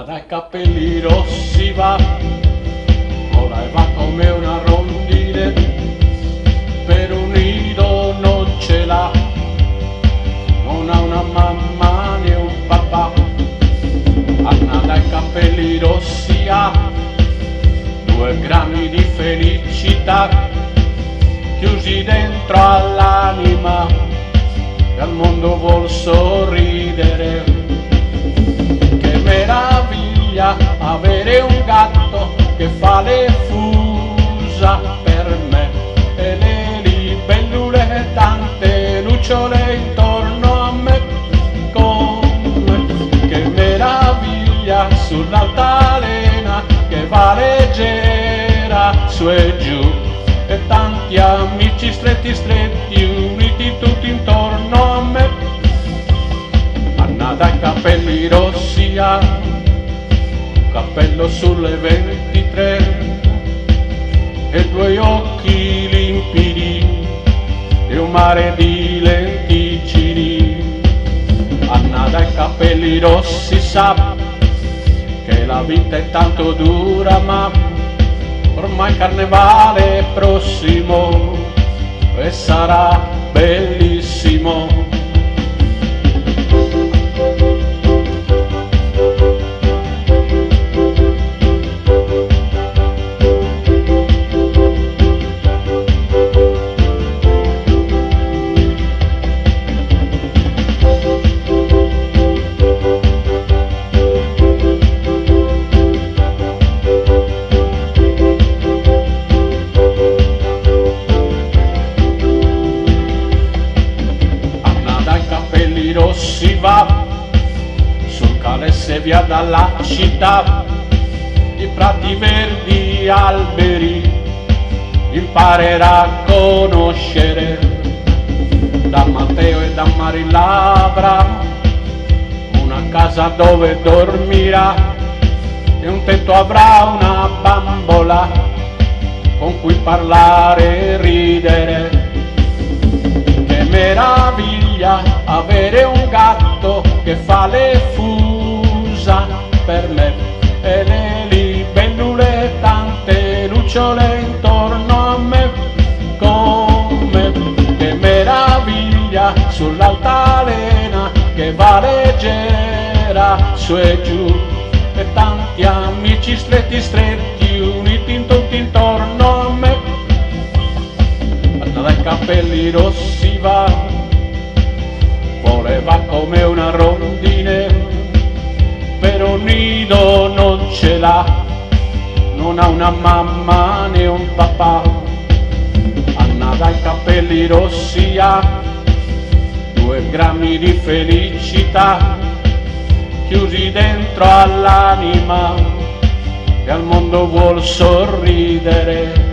dai capelli rossi va, ora va come una rondine, per un nido non ce l'ha, non ha una mamma né un papà. Anna dai capelli rossi ha 2 grammi di felicità, chiusi dentro all'anima, e al mondo vuol sorridere. Che meraviglia avere un gatto che fa le fusa per me, e le libellule, tante lucciole intorno a me, come che meraviglia sull'altalena che va leggera su e giù, e tanti amici stretti stretti uniti tutti intorno a me. Anna dai capelli rossi ha un cappello sulle 23 e 2 occhi limpidi e un mare di lenticini. Anna dai capelli rossi sa che la vita è tanto dura, ma ormai carnevale è prossimo e sarà bellissimo. Rossi va sul Calesse via dalla città, i prati verdi, alberi, imparerà a conoscere. Da Matteo e da Marilla avrà una casa dove dormirà, e un tetto avrà una bambola con cui parlare e ridere. Che meraviglia avere un gatto che fa le fusa per me, e le libellule, tante lucciole intorno a me, come che meraviglia sull'altalena che va leggera su e giù, e tanti amici stretti stretti uniti tutti intorno a me. Anna dai capelli rossi va, voleva come una rondine, per un nido non ce l'ha, non ha una mamma né un papà. Anna dai capelli rossi ha 2 grammi di felicità, chiusi dentro all'anima, e al mondo vuol sorridere.